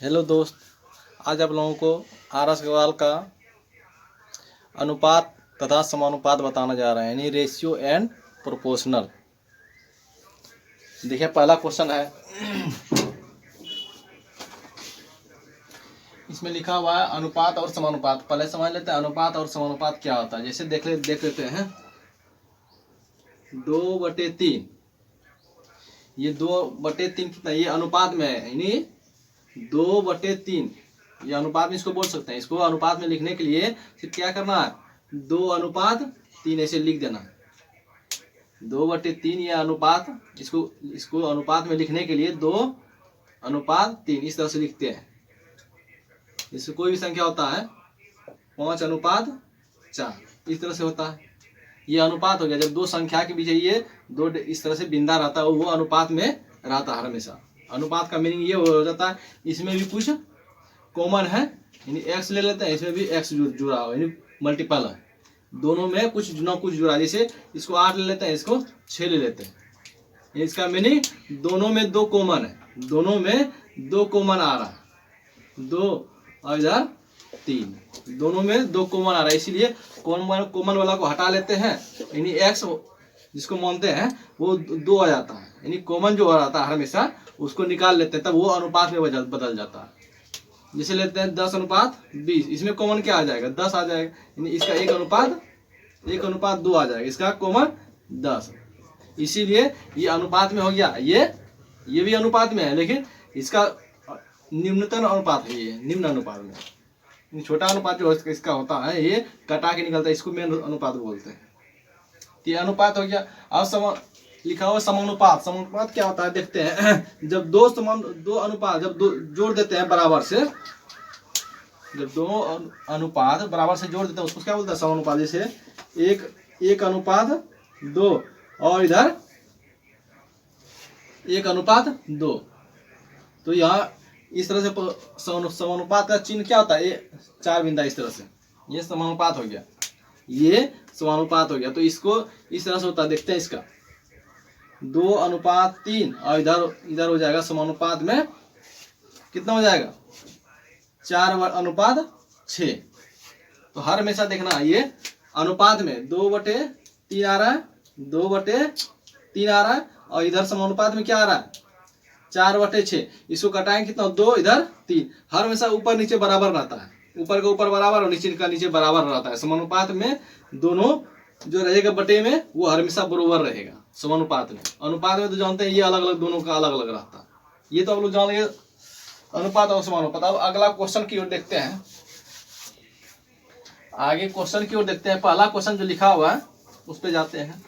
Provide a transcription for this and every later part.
Hello दोस्त, आज आप लोगों को आर एस अग्रवाल का अनुपात तथा समानुपात बताना जा रहे हैं, यानी रेशियो एंड प्रोपोर्शनल। देखिए, पहला क्वेश्चन है, इसमें लिखा हुआ है अनुपात और समानुपात। पहले समझ लेते हैं अनुपात और समानुपात क्या होता है। जैसे देख लेते हैं 2/3, ये 2/3 कितना, ये अनुपात में है, यानी 2/3। ये अनुपात में इसको बोल सकते हैं। इसको अनुपात में लिखने के लिए फिर क्या करना है, 2/3 ऐसे लिख देना। 2/3 ये अनुपात, इसको अनुपात में लिखने के लिए 2/3 इस तरह से लिखते हैं। जैसे कोई भी संख्या होता है 5/4 इस तरह से होता है। ये अनुपात हो गया। जब दो संख्या के बीच ये दो इस तरह से बिंदा रहता है, वो अनुपात में रहता है हमेशा। अनुपात का मीनिंग ये हो जाता है, इसमें भी कुछ कॉमन है, यानी एक्स ले लेते हैं, इसमें भी एक्स जुड़ा हो, यानी मल्टीपल है। दोनों में कुछ ना कुछ जुड़ा। जैसे इसको 8 ले लेते हैं, इसको 6 ले लेते हैं। इसका मीनिंग दोनों में 2 कॉमन है, दोनों में 2 कॉमन आ रहा है, 2 और इधर 3, दोनों में 2 कॉमन आ रहा है। इसीलिए कॉमन वाला को हटा लेते हैं, यानी एक्स जिसको मानते हैं वो 2 आ जाता है, यानी कॉमन जो आ रहा था हमेशा उसको निकाल लेते हैं, तब वो अनुपात में बदल जाता है। जैसे लेते हैं 10/20, इसमें कॉमन क्या आ जाएगा, 10 आ जाएगा, यानी इसका 1/2 आ जाएगा, इसका कॉमन 10। इसीलिए ये अनुपात में हो गया। ये भी अनुपात में है, लेकिन इसका निम्नतम अनुपात है, ये निम्न अनुपात में। छोटा अनुपात जो इसका होता है ये कटा के निकलता है, इसको मेन अनुपात बोलते हैं। ये अनुपात हो गया। अब लिखा हुआ समानुपात। समानुपात क्या होता है देखते हैं। जब दो अनुपात जब जोड़ देते हैं बराबर से, जब दोनों अनुपात बराबर से जोड़ देते हैं उसको क्या बोलते हैं, समानुपात। जैसे 1:2 और इधर 1:2, तो यहाँ इस तरह से समानुपात का चिन्ह क्या होता है, ये 4 बिंदा इस तरह से, ये समानुपात हो गया, ये समानुपात हो गया। तो इसको इस तरह से होता है, देखते हैं इसका 2:3 और इधर हो जाएगा समानुपात में कितना हो जाएगा, 4:6। तो हर हमेशा देखना ये अनुपात में 2/3 आ रहा है, 2/3 आ रहा है, और इधर समानुपात में क्या आ रहा है, 4/6। इसको कटाएंगे कितना, 2 इधर 3। हर हमेशा ऊपर नीचे बराबर रहता है, ऊपर का ऊपर बराबर और नीचे का नीचे बराबर रहता है। समानुपात में दोनों जो रहेगा बटे में वो हमेशा बराबर रहेगा समानुपात में। अनुपात में तो जानते हैं ये अलग अलग, दोनों का अलग अलग रहता है। ये तो आप लोग जान गए अनुपात और समानुपात। अब अगला क्वेश्चन की ओर देखते हैं, आगे क्वेश्चन की ओर देखते हैं। पहला क्वेश्चन जो लिखा हुआ है उस पर जाते हैं।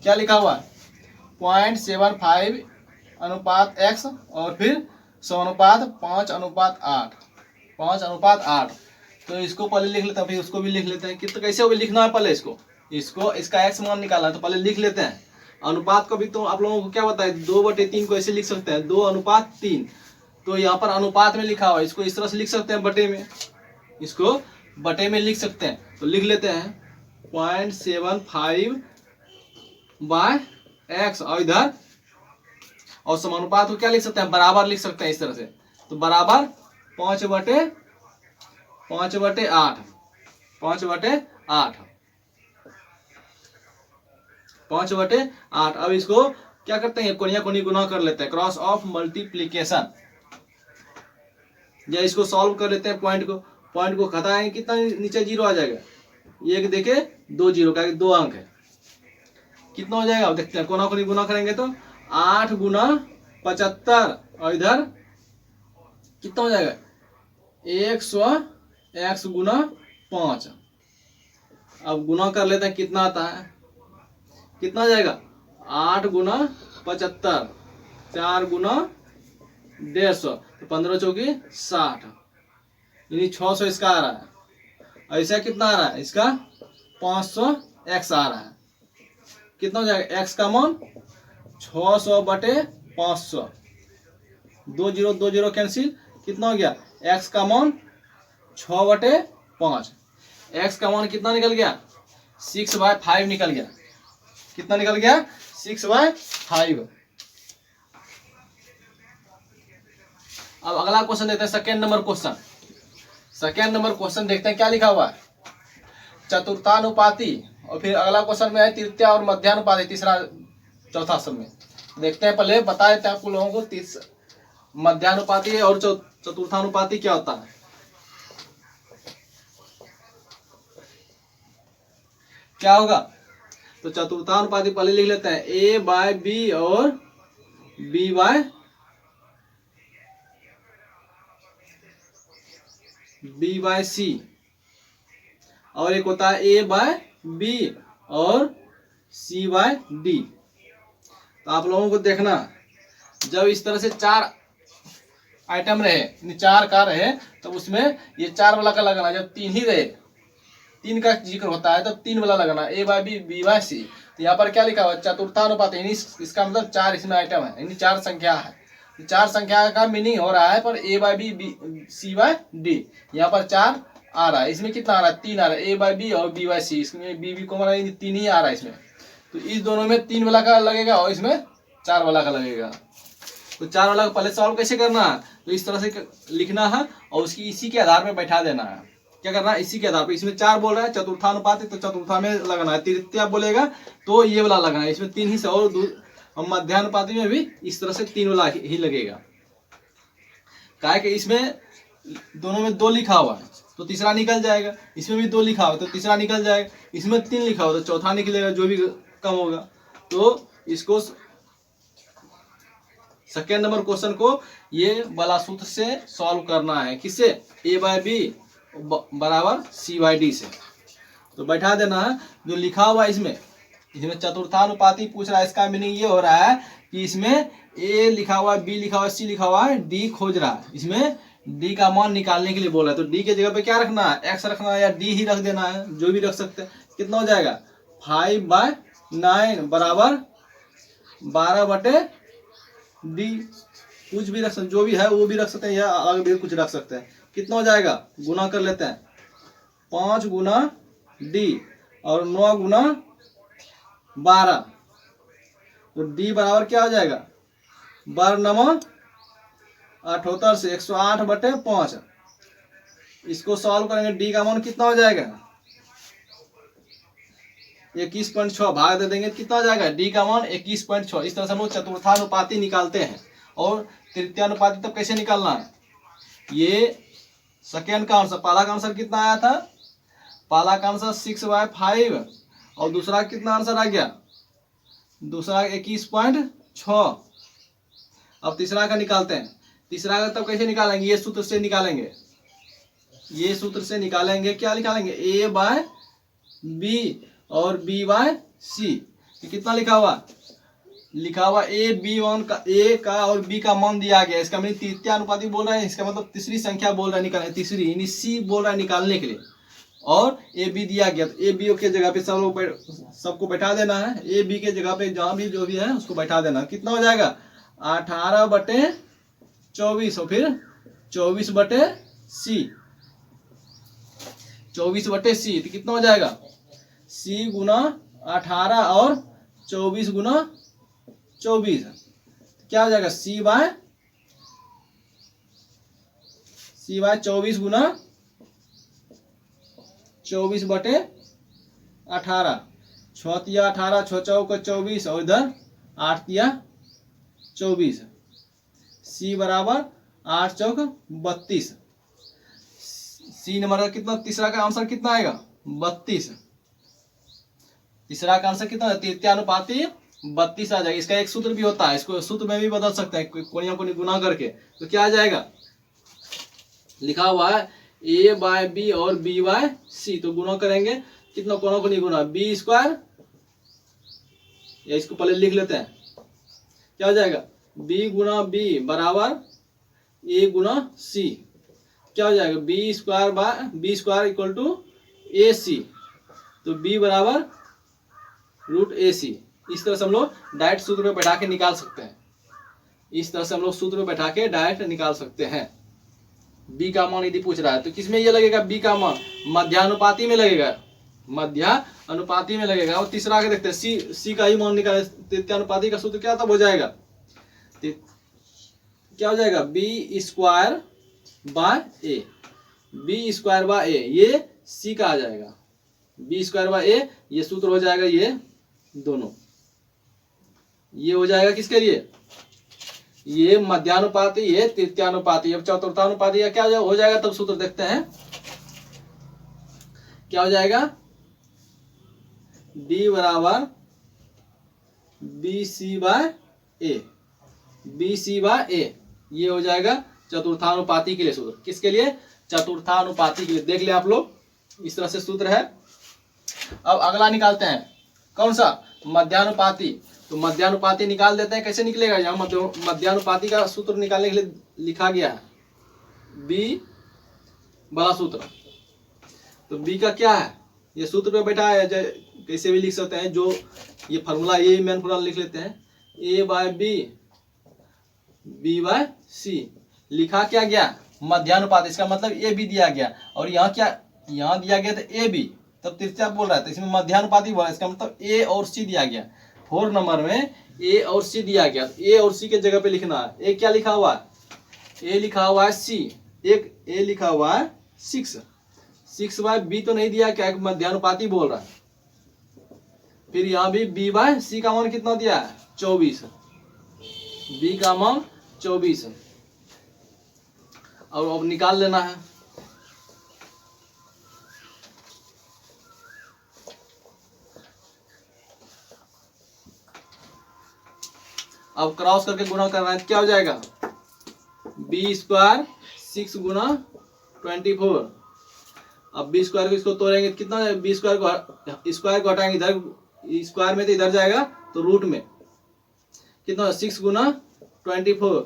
क्या लिखा हुआ है, 0.75:x और फिर समानुपात 5:8, 5:8। तो इसको पहले लिख लेते हैं, फिर उसको भी लिख लेते हैं। कितना कैसे होगा लिखना है, पहले इसका एक्स मान निकालना है, तो पहले लिख लेते हैं। अनुपात को भी तो आप लोगों को क्या बताए, 2/3 को ऐसे लिख सकते हैं, 2:3। तो यहाँ पर अनुपात में लिखा हुआ है, इसको इस तरह से लिख सकते हैं, बटे में, इसको बटे में लिख सकते हैं। तो लिख लेते हैं 0.75/x और इधर, और समानुपात को क्या लिख सकते हैं, बराबर लिख सकते हैं इस तरह से। तो बराबर 5/8, 5/8, 5/8। अब इसको क्या करते हैं, कोनिया कोनी गुना कर लेते हैं, क्रॉस ऑफ मल्टीप्लीकेशन, या इसको सॉल्व कर लेते हैं। पॉइंट को घटाएंगे कितना, नीचे 0 आ जाएगा, एक देखे 2 0 का 2 अंक है, कितना हो जाएगा देखते हैं। कोना कोनी गुना करेंगे तो 8 गुना 75 और इधर कितना हो जाएगा, 100x गुना 5। अब गुना कर लेते हैं, कितना आता है, कितना आ जाएगा, 8 गुना 75, 4 गुना 150, तो 15 चौकी 60, यानी 600 इसका आ रहा है। ऐसा कितना आ रहा है, इसका 500x आ रहा है। कितना हो जाएगा, x का मान 600/500, 2 0 2 0 कैंसिल, कितना हो गया, x का मान 6/5। x का मान कितना निकल गया, 6/5 निकल गया। कितना निकल गया, 6/5। अब अगला क्वेश्चन देते हैं, second number question. Second number question देखते हैं क्या लिखा हुआ है, चतुर्थानुपाती, और फिर अगला क्वेश्चन में है तृतीय और मध्यानुपाती, तीसरा चौथा सब में। देखते हैं, पहले बता देते हैं आपको लोगों को मध्यानुपाती और चतुर्थानुपाती क्या होता है। क्या होगा, तो चतुर्थानुपाती पहले लिख लेते हैं, A/B और B/C, और एक होता है A/B और C/D। तो आप लोगों को देखना, जब इस तरह से चार आइटम रहे, चार का रहे, तो उसमें ये चार वाला का लगाना। जब तीन ही रहे, तीन का जिक्र होता है, तब तीन वाला लगाना, A/B B/C। तो यहाँ पर क्या लिखा हुआ, चतुर्थानुपात, यानी इसका मतलब चार इसमें आइटम है, यानी चार संख्या है। चार संख्या का मीनिंग हो रहा है पर A/B C/D, यहाँ पर चार आ रहा है। इसमें कितना आ रहा है, तीन आ रहा है, A/B और B/C। इसमें B कॉमन है, तीन ही आ रहा है इसमें। तो इस दोनों में तीन वाला का लगेगा और इसमें चार वाला का लगेगा। तो चार वाला का पहले सॉल्व कैसे करना है, तो इस तरह से लिखना है और उसकी इसी के आधार पर बैठा देना है। क्या करना है, इसी के आधार पर। इसमें चार बोल रहा है चतुर्थानुपाती, तो चतुर्था में लगाना है। तृतीया बोलेगा तो ये वाला लगाना है, इसमें तीन ही से। और मध्यानुपाती में भी इस तरह से तीन वाला ही लगेगा। क्या है कि इसमें दोनों में दो लिखा हुआ है तो तीसरा निकल जाएगा, इसमें भी दो लिखा हुआ तो तीसरा निकल जाएगा, इसमें तीन लिखा हुआ तो चौथा निकलेगा, जो भी कम होगा। तो इसको सेकेंड नंबर क्वेश्चन को ये वाला सूत्र से सॉल्व करना है। किससे, A/B बराबर C/D से। तो बैठा देना है जो लिखा हुआ इसमें चतुर्थानुपाती पूछ रहा है। इसका मीनिंग ये हो रहा है कि इसमें A लिखा हुआ है, B लिखा हुआ है, C लिखा हुआ है, D खोज रहा है। इसमें D का मान निकालने के लिए बोल रहा है। तो D के जगह पे क्या रखना है, X रखना है या D ही रख देना है, जो भी रख सकते हैं। कितना हो जाएगा, 5/9 बराबर 12/D। कुछ भी रख सकते, जो भी है वो भी रख सकते हैं या अलग भी कुछ रख सकते हैं। कितना हो जाएगा, गुना कर लेते हैं, 5 गुना D और 9 गुना 12। तो D बराबर क्या हो जाएगा, 12 78 से 108/5। इसको सॉल्व करेंगे, D का मान कितना हो जाएगा, 21.6। भाग दे देंगे, कितना हो जाएगा, D का मान 21.6। इस तरह से हम लोग चतुर्थानुपाती निकालते हैं। और तृतीयानुपाती तब कैसे निकालना है, ये सेकेंड का आंसर, पहला का आंसर कितना आया था, पहला का आंसर 6/5 और दूसरा कितना आंसर आ गया, दूसरा 21.6। अब तीसरा का निकालते हैं। तीसरा का तब कैसे निकालेंगे, ये सूत्र से निकालेंगे, ये सूत्र से निकालेंगे। क्या निकालेंगे, A/B और B/C। कितना लिखा हुआ, A का और B का मान दिया गया। इसका मतलब तृतीयानुपाती बोल रहा है, इसका मतलब तीसरी संख्या बोल रहा है निकालने, तीसरी यानी C बोल रहा है निकालने के लिए। और AB दिया गया, तो AB के जगह पे सबको बैठा देना है। AB के जगह पे जहां भी जो भी है उसको बैठा देना। कितना हो जाएगा, 18/24 और फिर 24/C, 24/C। तो कितना हो जाएगा, C गुना 18 और 24 गुना 24। क्या हो जाएगा, C/24 गुना 24/18। 6 तिया 18, 6 चौक 24 और इधर 8 तिया 24। C बराबर 8 चौक 32। C नंबर का कितना, तीसरा का आंसर कितना आएगा, 32। तीसरा का आंसर कितना है, तृतीयानुपाती 32 आ जाएगा। इसका एक सूत्र भी होता है, इसको सूत्र में भी बदल सकते हैं, कोनियों को गुना करके। तो क्या आ जाएगा, लिखा हुआ है A/B और B/C। तो गुना करेंगे, कितना कोनों को नहीं गुना, B², या इसको पहले लिख लेते हैं। क्या हो जाएगा, B गुना B बराबर A गुना C। क्या हो जाएगा, B² इक्वल टू AC। तो B बराबर √AC। इस तरह से हम लोग डायरेक्ट सूत्र में बैठा के निकाल सकते हैं। इस तरह से हम लोग सूत्र में बैठा के डायरेक्ट निकाल सकते हैं। B का मान यदि पूछ रहा है तो किसमें ये लगेगा, B का मान मध्यानुपाती में लगेगा। मध्या अनुपाती में लगेगा। और तीसरा आगे देखते हैं, सी का ही मान निकाले। तृतीयानुपाती का सूत्र क्या तब हो जाएगा, क्या हो जाएगा, B square by A. B square by A ये सी का आ जाएगा। बी स्क्वायर बाय ए ये सूत्र हो जाएगा, ये दोनों ये हो जाएगा किसके लिए, ये मध्यानुपाती, ये तृतीयानुपाती। अब चतुर्थानुपाती का क्या हो जाएगा तब सूत्र देखते हैं, क्या हो जाएगा, D बराबर B C bye A. B C bye A ये हो जाएगा चतुर्थानुपाती के लिए सूत्र। किसके लिए, चतुर्थानुपाती के लिए। देख ले आप लोग, इस तरह से सूत्र है। अब अगला निकालते हैं, कौन सा, मध्यानुपाती। तो मध्यानुपाती निकाल देते हैं, कैसे निकलेगा, यहाँ मध्यानुपाती का सूत्र निकालने के लिए लिखा गया है बी बड़ा सूत्र। तो बी का क्या है, ये सूत्र पे बैठा है, कैसे भी लिख सकते हैं, जो ये फार्मूला, ये मेन फार्मूला लिख लेते हैं, ए बाय बी, बी बाय सी। लिखा क्या गया, मध्यानुपात, इसका मतलब ए बी दिया गया। और यहाँ क्या, यहाँ दिया गया था ए बी, तब तृतीया बोल रहा है, तो इसमें मध्यानुपाती बोला, इसका मतलब ए और सी दिया गया। 4 नंबर में ए और सी दिया गया, ए और सी के जगह पे लिखना है। ए क्या लिखा हुआ है, ए लिखा हुआ है सी, एक ए लिखा हुआ है 6 बाय बी तो नहीं दिया, क्या मध्यानुपाती बोल रहा है। फिर यहाँ भी बी बाय सी का मान कितना दिया है, 24। बी का मान 24। और अब निकाल लेना है। अब क्रॉस करके गुणा करना है, क्या हो जाएगा, बी स्क्वायर 6 गुना 24। अब बी स्क्वायर को इसको तोड़ेंगे कितना, बी स्क्वायर को हटाएंगे इधर, स्क्वायर में तो इधर जाएगा, तो रूट में कितना, 6 गुना 24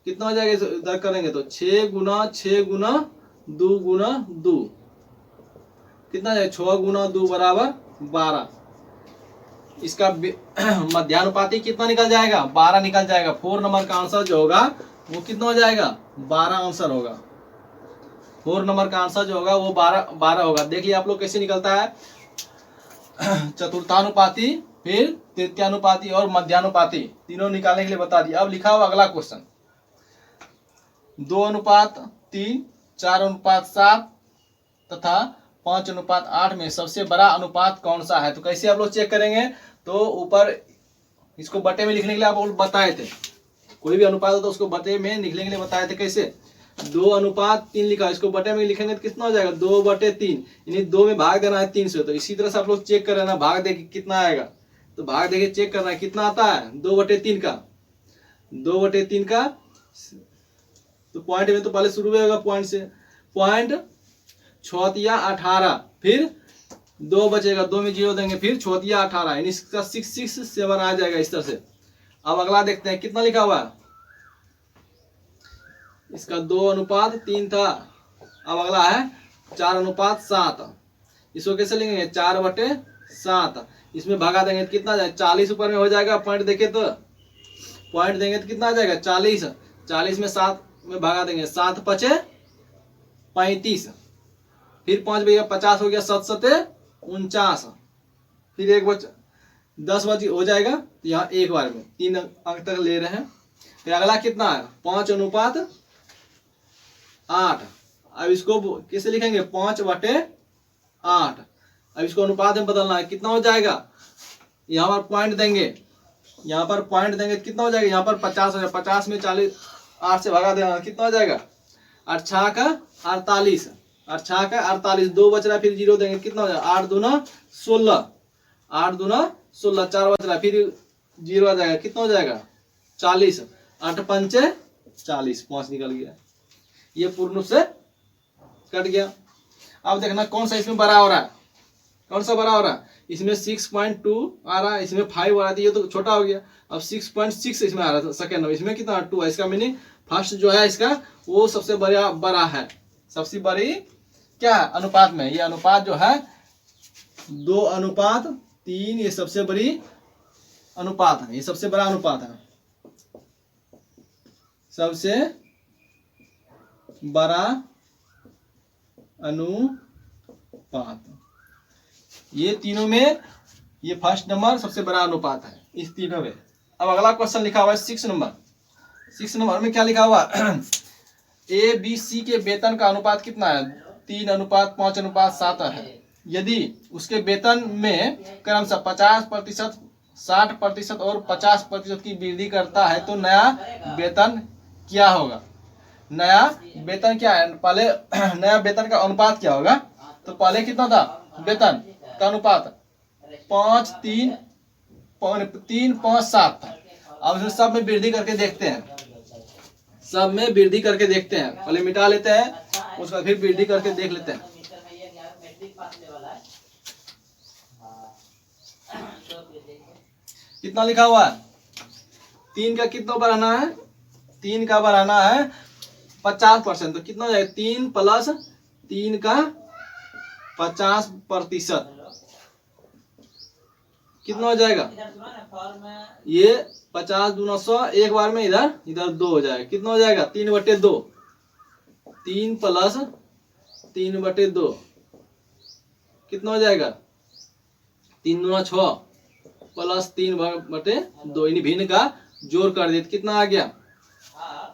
कितना हो जाएगा, इधर करेंगे तो 6 गुना 6 गुना 2 गुना 2 कितना जाएगा, 6 गुना 2 बराबर 12। इसका मध्यानुपाती कितना निकल जाएगा, 12 निकल जाएगा। 4 नंबर का आंसर जो होगा वो कितना हो जाएगा, 12 आंसर होगा। 4 नंबर का आंसर जो होगा वो 12 होगा। देख लिया आप लोग कैसे निकलता है, चतुर्थानुपाती, फिर तृतीयानुपाती और मध्यानुपाती, तीनों निकालने के लिए बता दिया। अब लिखा हुआ अगला क्वेश्चन, 2:3, 4:7 तथा 5:8 में सबसे बड़ा अनुपात कौन सा है। तो कैसे आप लोग चेक करेंगे, तो ऊपर इसको बटे में लिखने के लिए आप लोग बताए थे, कोई भी अनुपात हो तो उसको बटे में लिखने के लिए बताए थे। कैसे, 2:3 लिखा, इसको बटे में लिखेंगे तो कितना हो जाएगा, 2/3, यानी 2 में भाग देना है 3 से। तो इसी तरह से आप लोग चेक कर लेना, भाग दे कितना आएगा, तो भाग दे के चेक करना है कितना आता है, 2/3 का। 2/3 का तो पॉइंट में तो पहले शुरू होगा पॉइंट से, पॉइंट 6×18, फिर 2 बचेगा, 2 में 0 देंगे, फिर 6×18, यानी इसका 667 आ जाएगा इस तरह से। अब अगला देखते हैं कितना लिखा हुआ है, इसका 2:3 था। अब अगला है 4:7, इसको कैसे लेंगे, 4/7, इसमें भगा देंगे तो कितना जाएगा, 40 ऊपर में हो जाएगा। पॉइंट देखे तो पॉइंट देंगे तो कितना आ जाएगा, 40। 40 में 7 में भगा देंगे, 7×5 = 35, फिर 5 भैया 50 हो गया, 7×7 = 49, फिर 1 बच 10 बच हो जाएगा। तो यहाँ एक बार में 3 अंक तक ले रहे हैं। फिर अगला कितना है, 5:8। अब इसको कैसे लिखेंगे, 5/8। अब इसको अनुपात में बदलना है, कितना हो जाएगा, यहाँ पर पॉइंट देंगे, यहाँ पर पॉइंट देंगे तो कितना हो जाएगा, यहाँ पर 50 हो जाएगा। 50 में 40 8 से भगा देना, कितना हो जाएगा, 8 × 6 = 48, 8 × 6 = 48, 2 बच रहा है, फिर 0 देंगे, कितना हो जाएगा, 8 दूना 16, 8 दूना 16, 4 बच रहा है, फिर 0 आ जाएगा, कितना हो जाएगा, 40, 8 × 5 = 40, 5 निकल गया, ये पूर्ण रूप से कट गया। अब देखना कौन सा इसमें बड़ा हो रहा है, कौन सा बड़ा हो रहा है, इसमें 6.2 आ रहा है, इसमें 5 आ रहा है, ये तो छोटा हो गया। अब 6.6 इसमें आ रहा था सेकेंड में, इसमें कितना 2 है। इसका मीनिंग फर्स्ट जो है इसका वो सबसे बड़ा है, सबसे बड़ी क्या है अनुपात में, ये अनुपात जो है 2:3, ये सबसे बड़ी अनुपात है, ये सबसे बड़ा अनुपात है, सबसे बड़ा अनुपात। ये तीनों में ये फर्स्ट नंबर सबसे बड़ा अनुपात है इस तीनों में। अब अगला क्वेश्चन लिखा हुआ है 6 नंबर। 6 नंबर में क्या लिखा हुआ ए बी सी के वेतन का अनुपात कितना है? 3:5:7 है। यदि उसके वेतन में क्रमशः 50%, 60% और 50% की वृद्धि करता है तो नया वेतन क्या होगा? नया वेतन क्या है? पहले नया वेतन का अनुपात क्या होगा? तो पहले कितना था वेतन का अनुपात? 3:5:7 था। अब इसमें सब में वृद्धि करके देखते हैं, सब में वृद्धि करके देखते हैं। पहले मिटा लेते हैं, उसका फिर वृद्धि करके देख लेते हैं। कितना लिखा हुआ है? 3 का कितना बढ़ाना है? 3 का बढ़ाना है 50%। तो कितना हो जाएगा? 3 + 3 का 50%। कितना हो जाएगा? ये 50 दूना 100, एक बार में इधर 2 हो जाएगा। कितना हो जाएगा? 3/2। 3 + 3/2 कितना हो जाएगा? 3 दूना 6 + 3/2। इन भिन्न का जोड़ कर देते कितना आ गया?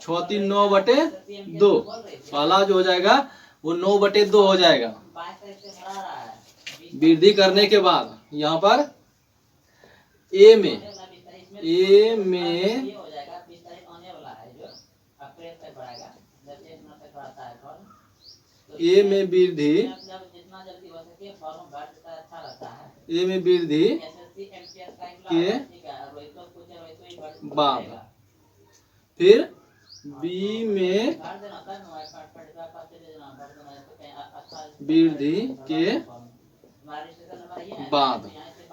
6 3 9/2। पहला जो हो जाएगा वो 9/2 हो जाएगा। वृद्धि करने के बाद यहाँ पर ए में वृद्धि के बाद फिर बी में वृद्धि के बाद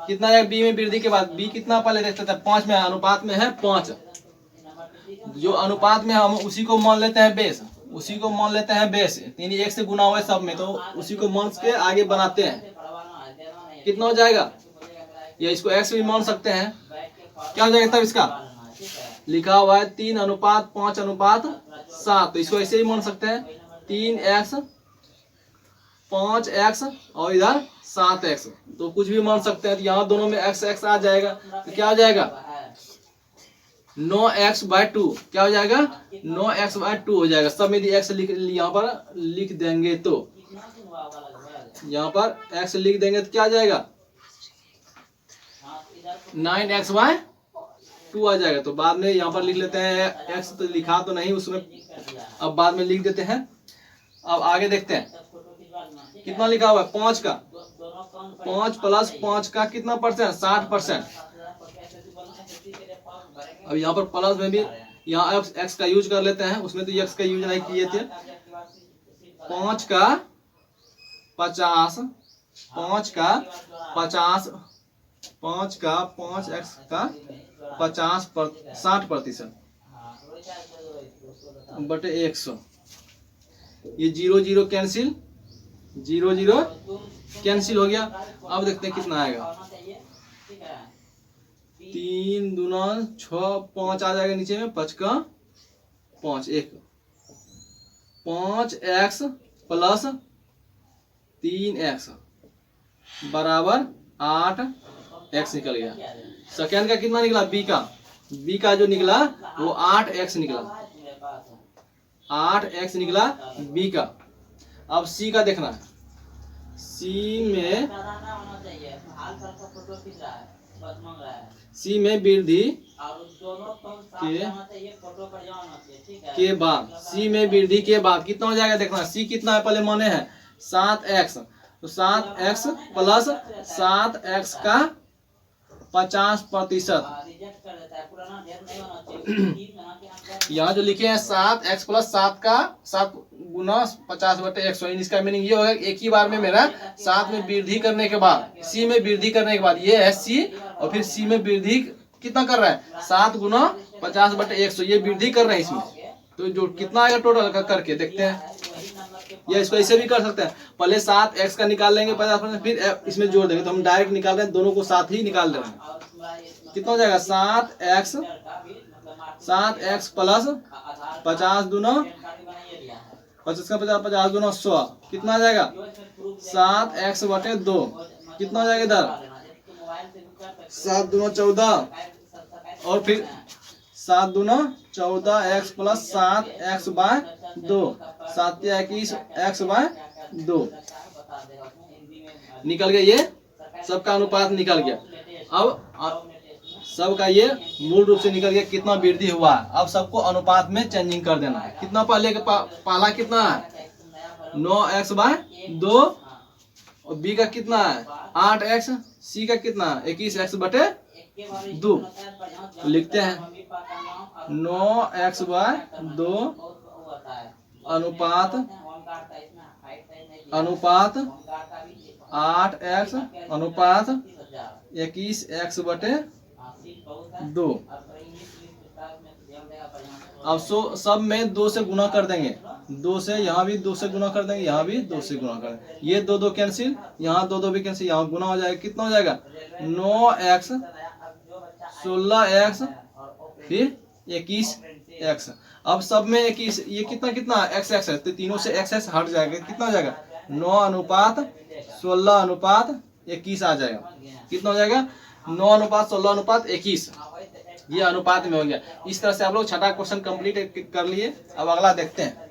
कितना है? बी में वृद्धि के बाद बी कितना पहले देखते थे? 5 में अनुपात में है 5। जो अनुपात में हम उसी को मान लेते हैं बेस, उसी को मान लेते हैं बेस। 3 1 से गुना हुआ है सब में, तो उसी को मान के आगे बनाते हैं। कितना हो जाएगा? या इसको x भी मान सकते हैं। क्या हो जाएगा तब? इसका लिखा हुआ है 3:5:7। तो इसको ऐसे ही मान सकते हैं 3x 5x और इधर 7x। तो कुछ भी मान सकते हैं। तो यहाँ दोनों में x x आ जाएगा। तो क्या हो जाएगा? 9x/2। क्या हो जाएगा? 9x/2 हो जाएगा। सब में यदि x यहाँ पर लिख देंगे तो यहाँ पर x लिख देंगे तो क्या आ जाएगा? 9x/2 आ जाएगा। तो बाद में यहाँ पर लिख लेते हैं। x तो लिखा तो नहीं उसमें, अब बाद में लिख देते हैं। अब आगे देखते हैं कितना लिखा हुआ है? 5 का 5 + 5 का कितना परसेंट? 60%। अब यहाँ पर प्लस में भी यहाँ x का यूज कर लेते हैं। उसमें तो x का यूज नहीं किए थे। 5 का 50, 5 का 50, 5 का 5x का 60% बटे 100। ये 0 0 कैंसिल, 0 0 कैंसिल हो गया। अब देखते हैं कितना आएगा। 3 दूना 6 5 आ जाएगा नीचे में। 5 का 5 1 5x + 3x बराबर 8x निकल गया। सेकेंड का कितना निकला? बी का जो निकला वो 8x निकला। 8x निकला बी का। अब सी का देखना है। सी में वृद्धि के बाद, सी में वृद्धि के बाद कितना हो जाएगा देखना। सी कितना है पहले माने हैं 7x। तो 7x + 7x का 50%। यहाँ जो लिखे हैं 7x + 7 का 7 गुना 50/100। इसका मीनिंग ये होगा एक ही बार में मेरा 7 में वृद्धि करने के बाद, सी में वृद्धि करने के बाद, ये है सी और फिर सी में वृद्धि कितना कर रहा है? 7 गुना 50/100। ये वृद्धि कर रहे हैं इसमें। तो जो कितना आएगा टोटल करके देखते हैं। या इसको ऐसे भी कर सकते हैं। पहले 7x का निकाल लेंगे 50%, फिर इसमें जोड़ देंगे। तो हम डायरेक्ट निकाल रहे हैं, दोनों को साथ ही निकाल रहे हैं। कितना हो जाएगा? 7x + 50 दूना 50 का 50 50 दूना 100 कितना आ जाएगा? 7x/2 कितना हो जाएगा इधर 7 दूना 14 और फिर 7 दूना 14 x प्लस 7 x बाय 2 7 या 21 x बाय 2 निकल गया। ये सबका अनुपात निकल गया। अब सबका ये मूल रूप से निकल गया कितना वृद्धि हुआ। अब सबको अनुपात में चेंजिंग कर देना है। कितना पहले का पहला कितना है 9x बाय 2 और b का कितना है 8x, c का कितना है 21x बटे 2। तो लिखते हैं 9x बाय 2 अनुपात 8x अनुपात 21x बटे 2। अब सब में 2 से गुना कर देंगे। 2 से यहाँ भी 2 से गुना कर देंगे, यहाँ भी 2 से गुना कर देंगे। ये 2 कैंसिल, यहाँ 2 भी कैंसिल, यहाँ गुना हो जाएगा। कितना हो जाएगा 9x 16x फिर 21x। अब सब में 21, ये कितना x है तो तीनों से x हट जाएगा। कितना हो जाएगा 9 अनुपात 16 अनुपात 21 आ जाएगा। कितना हो जाएगा 9 अनुपात 16 अनुपात 21। ये अनुपात में हो गया। इस तरह से आप लोग छठा क्वेश्चन कंप्लीट कर लिए। अब अगला देखते हैं।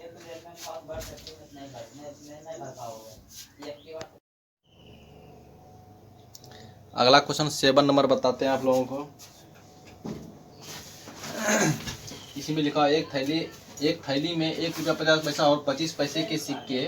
अगला क्वेश्चन 7 नंबर बताते हैं आप लोगों को। इसी में लिखा है एक थैली में 1 रुपया 50 पैसा और 25 पैसे के सिक्के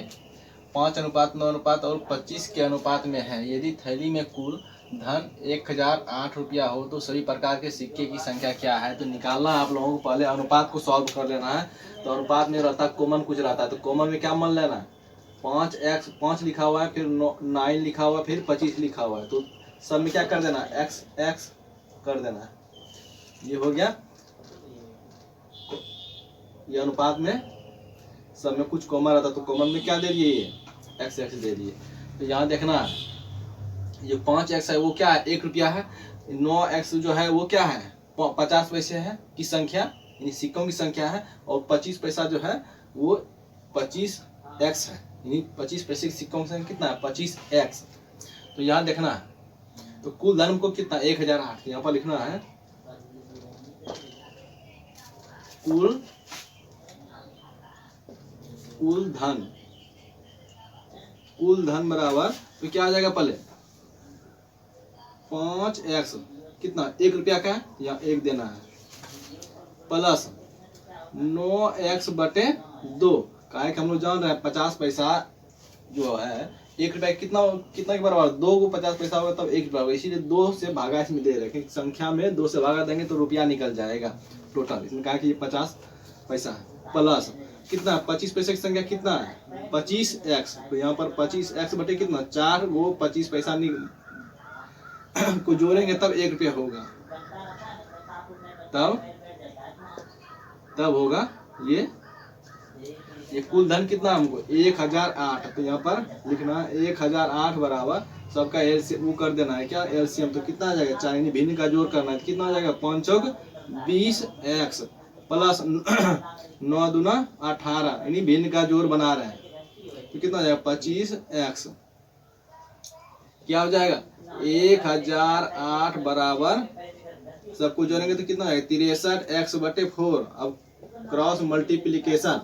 5 अनुपात 9 अनुपात और 25 के अनुपात में है। यदि थैली में कुल धन 1008 रुपया हो तो सभी प्रकार के सिक्के की संख्या क्या है। तो निकालना आप लोगों को पहले अनुपात को सॉल्व कर लेना है। तो अनुपात में रहता है कॉमन कुछ रहता है, तो कॉमन में क्या मान लेना है 5x 5 लिखा हुआ है, फिर 9 लिखा हुआ है, फिर 25 लिखा हुआ है। तो सब में क्या कर देना है x कर देना है। ये हो गया। ये अनुपात में सब में कुछ कॉमन रहता है, तो कॉमन में क्या दे दिए ये x दे दिए। तो यहाँ देखना है ये 5x है वो क्या है 1 रुपया है। 9x जो है वो क्या है 50 पैसे है की संख्या यानी सिक्कों की संख्या है। और 25 पैसा जो है वो 25x है यानी 25 पैसे के सिक्कों की संख्या कितना है 25x। तो यहाँ देखना है तो कुल धन को कितना 1008 यहाँ पर लिखना है कुल धन बराबर तो क्या आ जाएगा पहले 5x कितना 1 रुपया का या 1 देना है प्लस 9x बटे 2 का हम लोग जान रहे हैं 50 पैसा जो है 1 रुपया कितना के बराबर 2 को 50 पैसा होगा तब 1 रुपया होगा। इसीलिए 2 से भागा इसमें दे रहे हैं। संख्या में 2 से भागा देंगे तो रुपया निकल जाएगा टोटल। इसमें कहा कि ये 50 पैसा है प्लस कितना 25 पैसे की संख्या कितना है 25x। तो यहाँ पर 25x बटे कितना 4 वो 25 पैसा को जोड़ेंगे तब 1 रुपया होगा। तब होगा ये कुल धन कितना हमको 1008। तो यहाँ पर लिखना 1008 बराबर सबका एलसीएम वो कर देना है क्या एलसीएम। तो कितना आ जाएगा 4 यानी भिन्न का जोड़ करना है। कितना आ जाएगा 5 चौक 20x प्लस 9 दूना 18 यानी भिन्न का जोड़ बना रहे हैं। तो कितना आ जाएगा 25x। क्या हो जाएगा 1008 बराबर सबको जोड़ेंगे तो कितना आएगा 63x बटे 4। अब क्रॉस मल्टीप्लीकेशन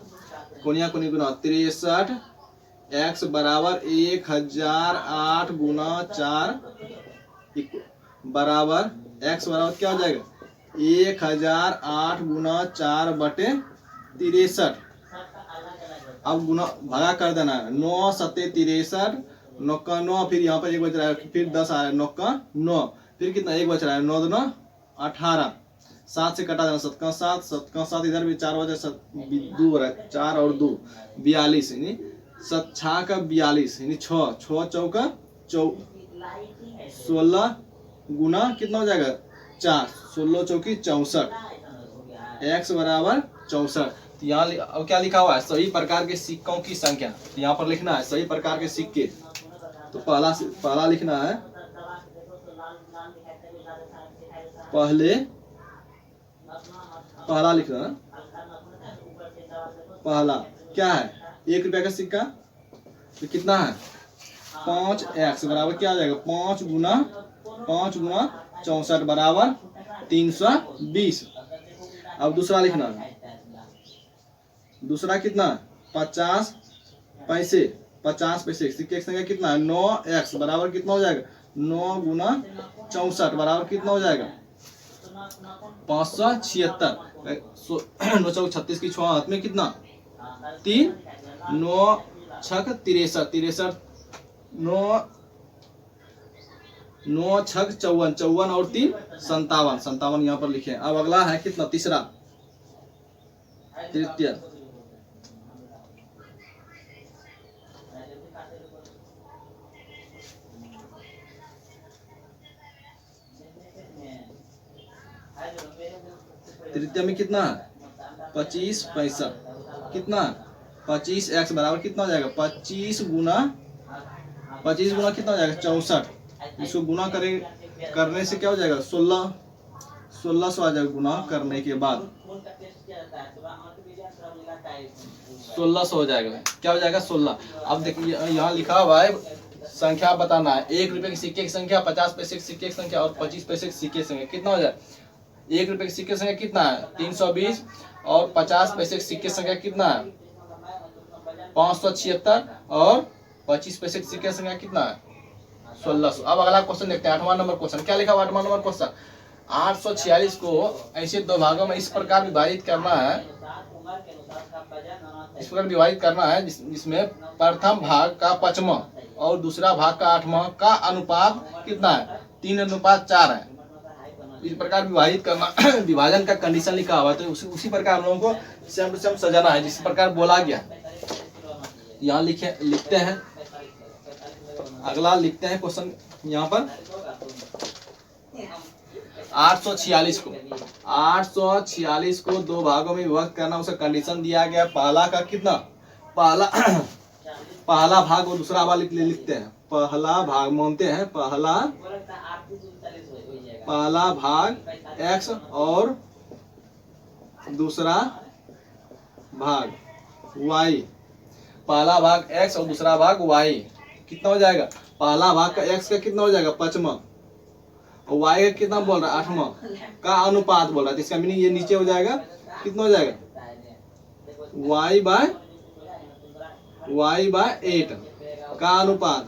कोनिया कोनी गुना 63x बराबर 1008 गुना 4 बराबर x बराबर क्या हो जाएगा 1008 गुना 4 बटे 63। अब गुना भागा कर देना है 9 सत्ते 63 9 का 9 फिर यहाँ पर 1 बच रहा है फिर 10 आ रहा है 9 का 9 फिर कितना 1 बच रहा है 9 दूना 18 7 से कटा देना 7 का 7 इधर भी 4 बजे 2 रहा है 4 और 2 42 यानी 7 6 का 42 यानी 6 चौका 16 गुना कितना हो जाएगा 4 16 चौकी 64 x बराबर 64। तो यहाँ अब क्या लिखा हुआ है सभी प्रकार के सिक्कों की संख्या। तो यहाँ पर लिखना है सभी प्रकार के सिक्के। तो पहला लिखना है पहला लिखना पहला क्या है 1 रुपया का सिक्का। तो कितना है 5x बराबर क्या आ जाएगा 5 गुना 64 बराबर 320। अब दूसरा लिखना है, दूसरा कितना 50 पैसे, 50 पैसे सिक्के की संख्या कितना है 9x बराबर कितना हो जाएगा 9 गुना 64 बराबर कितना हो जाएगा 576। 9 चौक 36 की 6 हाथ में कितना 3, 9 छक 63, 9 छक 54 और 3 57 यहाँ पर लिखे। अब अगला है कितना तीसरा तृतीय, तृतीय में कितना है 25 पैसा, कितना 25x बराबर कितना हो जाएगा 25 गुना कितना हो जाएगा 64। इसको गुना करने से क्या हो जाएगा 1600 आ जाएगा गुना करने के बाद 1600 हो जाएगा। क्या हो जाएगा 16। अब देखिए यहाँ लिखा हुआ है संख्या बताना है, 1 रुपए के सिक्के की संख्या, 50 पैसे के सिक्के की संख्या और 25 पैसे के सिक्के की संख्या कितना हो जाए। 1 रुपए के सिक्के की संख्या कितना है 320 और 50 पैसे के सिक्के की संख्या कितना है 576 और 25 पैसे के सिक्के की संख्या कितना है 1600। अब अगला क्वेश्चन देखते हैं 8वां नंबर क्वेश्चन। क्या लिखा हुआ 8वां नंबर क्वेश्चन, 846 को ऐसे दो भागों में इस प्रकार विभाजित करना है, इस प्रकार विभाजित करना है जिसमें प्रथम भाग का 5वां और दूसरा भाग का 8वां का अनुपात कितना है 3:4 है। इस प्रकार विभाजित करना विभाजन का कंडीशन लिखा हुआ है, तो उसी प्रकार हम लोगों को सेम टू सेम सजाना है जिस प्रकार बोला गया। यहाँ लिखते हैं, अगला लिखते हैं क्वेश्चन यहाँ पर 846 को दो भागों में विभक्त करना, उसका कंडीशन दिया गया। पहला का कितना पहला भाग और दूसरा भाग लिखते हैं। पहला भाग मानते हैं पहला भाग x और दूसरा भाग y, पहला भाग x और दूसरा भाग y कितना हो जाएगा। पहला भाग का x का कितना हो जाएगा 5वां और y का कितना बोल रहा है 8वां का अनुपात बोल रहा है, तो इसका मीनिंग ये नीचे हो जाएगा कितना हो जाएगा y बाय 8 का अनुपात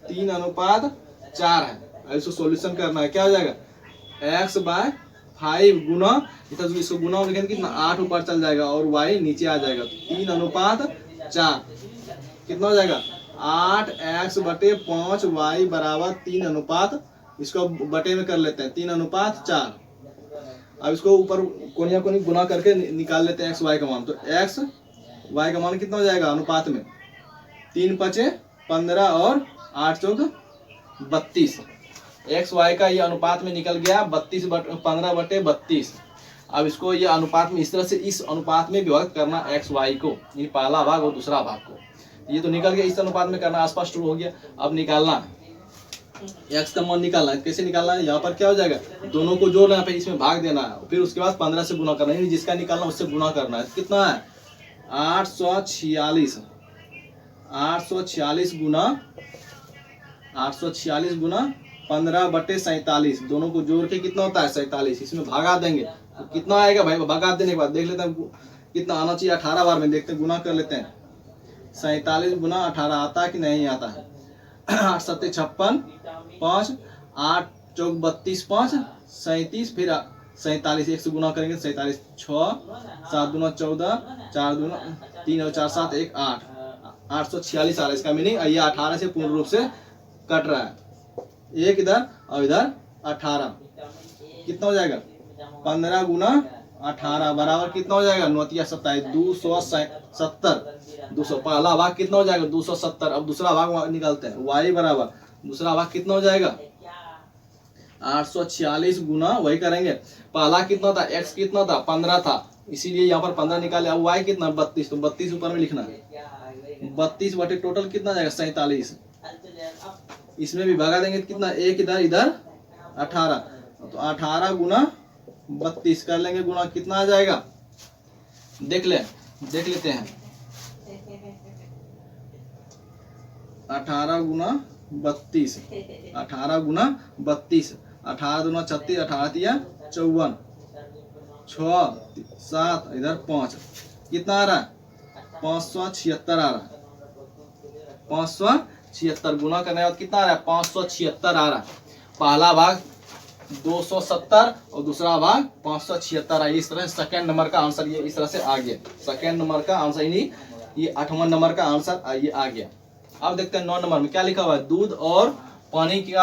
3:4 है। इसको सॉल्यूशन करना है, क्या हो जाएगा x बाय 5 गुना, इसको गुना लिखेंगे कितना 8 ऊपर चल जाएगा और y नीचे आ जाएगा 3:4 कितना हो जाएगा 8x बटे 5y बराबर 3:, इसको बटे में कर लेते हैं 3:4। अब इसको ऊपर कोनिया कोनी गुना करके निकाल लेते हैं x y का मान, तो x y का मान कितना हो जाएगा अनुपात में 3×5 15 और 8 चौक 32। एक्स वाई का ये अनुपात में निकल गया 15 बटे 32। अब इसको ये अनुपात में इस तरह से इस अनुपात में विभक्त करना एक्स वाई को, ये पहला भाग और दूसरा भाग को, ये तो निकल गया इस अनुपात में करना, आसपास ट्रू हो गया। अब निकालना एक्स का मान निकालना है, कैसे निकालना है यहाँ पर क्या हो जाएगा दोनों को जोड़ना है, फिर इसमें भाग देना है, फिर उसके बाद 15 से गुना करना है, जिसका निकालना उससे गुना करना है। कितना है 846 गुना 15 बटे 47, दोनों को जोड़ के कितना होता है 47, इसमें भागा देंगे तो कितना आएगा भाई। भागा देने के बाद देख लेते हैं कितना आना चाहिए, 18 बार में देखते हैं, गुना कर लेते हैं। 47 गुना 18 आता है कि नहीं आता है। 8 7 56 5 8 चौक 32 5 37, फिर 47 1 से गुना करेंगे 47 6 7 दूना 14 4 दूना 3 और 4 7 1 8 846 आ रहा है। इसका मीनिंग ये 18 से पूर्ण रूप से कट रहा है, एक इधर और इधर 18, कितना हो जाएगा 15 गुना 18 बराबर कितना हो जाएगा 9 × 27 270। 200 पहला भाग कितना हो जाएगा 270। अब दूसरा भाग निकालते हैं, y बराबर दूसरा भाग कितना हो जाएगा 846 गुना वही करेंगे, पहला कितना था x कितना था 15 था, इसीलिए यहाँ पर 15 निकाले। अब y कितना 32, तो 32 ऊपर में लिखना है। 32 बटे टोटल कितना जाएगा 47, इसमें भी भगा देंगे कितना, एक इधर इधर 18, तो 18 गुना 32 कर लेंगे गुना, कितना आ जाएगा देख लेते हैं। 18 गुना 32, 18 गुना 32, 18 दूना 36, 18 तिया 54, 6 7 इधर 5, कितना आ रहा है 576 आ रहा है। 576 गुना करने के बाद कितना आ रहा है 576 आ रहा है। पहला भाग 270 और दूसरा भाग 576 है। इस तरह से सेकेंड नंबर का आंसर ये इस तरह से आ गया। सेकेंड नंबर का आंसर नहीं, ये 8वां नंबर का आंसर ये आ गया। अब देखते हैं 9 नंबर में क्या लिखा हुआ है। दूध और पानी के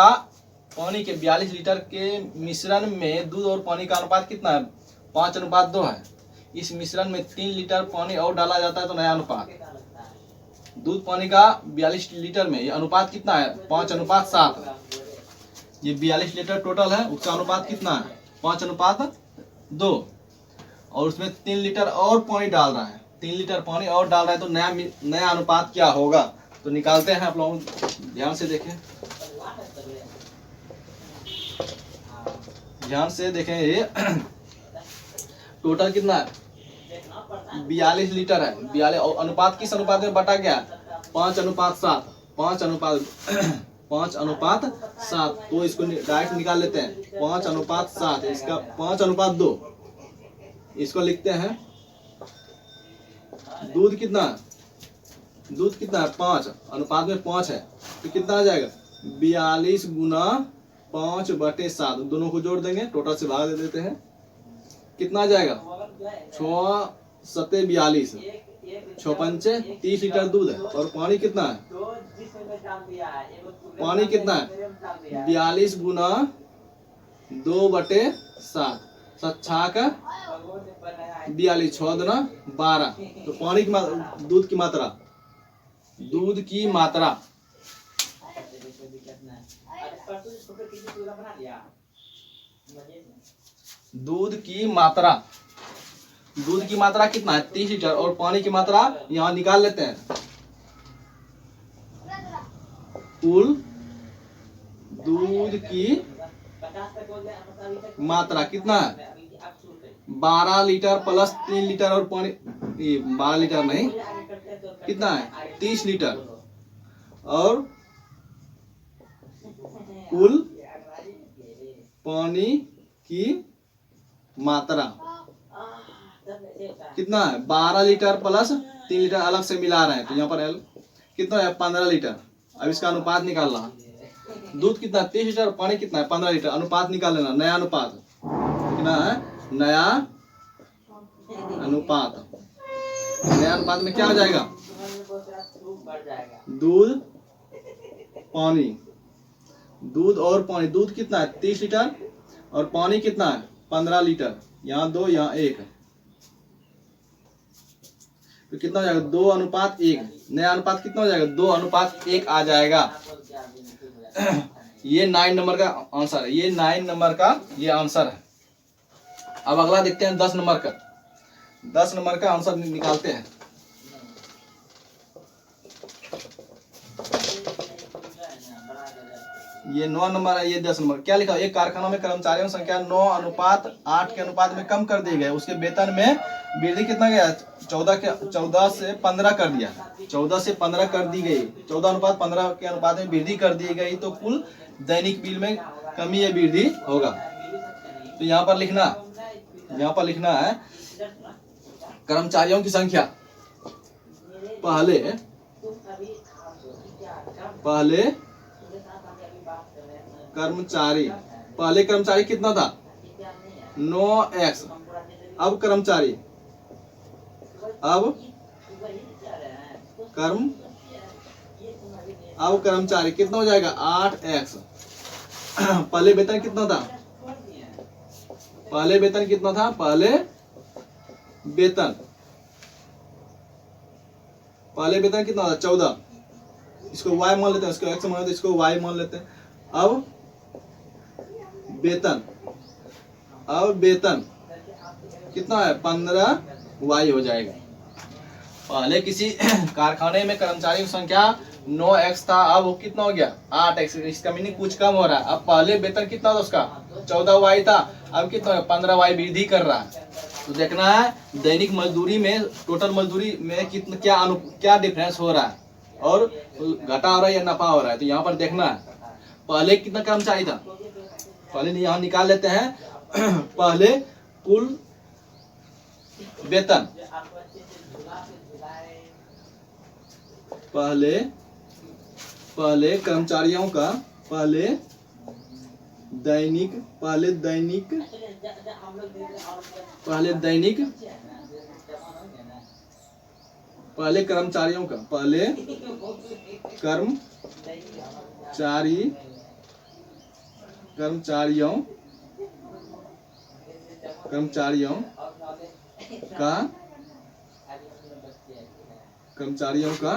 42 लीटर के मिश्रण में दूध और पानी का अनुपात कितना है 5:2 है। इस मिश्रण में 3 लीटर पानी और डाला जाता है तो नया अनुपात। दूध पानी का 42 लीटर में ये अनुपात कितना है 5:7 है। ये 42 लीटर टोटल है, उसका अनुपात कितना है 5:2 और उसमें 3 लीटर और पानी डाल रहा है। 3 लीटर पानी और डाल रहा है तो नया अनुपात क्या होगा, तो निकालते हैं। आप लोग ध्यान से देखें, ये टोटल कितना है 42 लीटर है। 42 अनुपात किस अनुपात में बटा गया 5:7। 5:7 तो इसको डायरेक्ट निकाल लेते हैं। 5:7 इसका 5:2 इसको लिखते हैं। दूध कितना है 5 अनुपात में 5 है तो कितना आ जाएगा 42 गुना 5/7। दोनों को जोड़ देंगे, टोटल से भाग दे देते हैं। कितना आ जाएगा 6 7 42, 6 5 30 लीटर दूध है। और पानी कितना है 42 गुना 2/7, 7 का 42, 6 दूना 12। तो पानी की दूध की मात्रा दूध की मात्रा कितना है 30 लीटर और पानी की मात्रा यहाँ निकाल लेते हैं। कुल दूध की मात्रा कितना है 12 लीटर प्लस 3 लीटर और पानी 12 लीटर नहीं, कितना है 30 लीटर और कुल पानी की मात्रा कितना है 12 लीटर प्लस 3 लीटर अलग से मिला रहे हैं तो यहाँ पर कितना है 15 लीटर। अब इसका अनुपात निकाल रहा। दूध कितना 30 लीटर, पानी कितना है 15 लीटर। अनुपात निकाल लेना, नया अनुपात कितना है नया अनुपात में क्या हो जाएगा दूध और पानी। दूध कितना है 30 लीटर और पानी कितना है 15 लीटर। यहाँ 2 यहाँ 1 तो कितना हो जाएगा 2:1। नया अनुपात कितना हो जाएगा 2:1 आ जाएगा। ये 9 नंबर का आंसर है। ये 9 नंबर का ये आंसर है। अब अगला देखते हैं 10 नंबर का। 10 नंबर का आंसर निकालते हैं। ये 9 नंबर है, ये 10 नंबर। क्या लिखा एक कारखाना में कर्मचारियों की संख्या 9:8 के अनुपात में कम कर दी गई। उसके वेतन में वृद्धि कितना गया 14 से 15 कर दिया। 14 से 15 कर दी गई। 14:15 के अनुपात में वृद्धि कर दी गई तो कुल दैनिक बिल में कमी या वृद्धि होगा। तो यहाँ पर लिखना है कर्मचारियों की संख्या। पहले कर्मचारी कितना था 9x। अब कर्मचारी कितना हो जाएगा 8x। पहले वेतन कितना था पहले वेतन कितना था कितना था 14। इसको y मान लेते हैं, इसको x मान लेते हैं, इसको y मान लेते हैं। अब वेतन कितना है 15y हो जाएगा। पहले किसी कारखाने में कर्मचारियों की संख्या 9x था, अब वो कितना हो गया 8x। इसका मीनिंग कुछ कम हो रहा है। अब पहले वेतन कितना था उसका 14y था, अब कितना है 15y वृद्धि कर रहा है। तो देखना है दैनिक मजदूरी में टोटल मजदूरी में कितना क्या डिफरेंस हो रहा है। और घटा हो रहा है या नफा हो रहा है। तो यहाँ पर देखना है पहले कितना कर्मचारी था, पहले यहाँ निकाल लेते हैं पहले कुल वेतन, पहले कर्मचारियों का पहले दैनिक पहले कर्मचारियों का कर्मचारियों का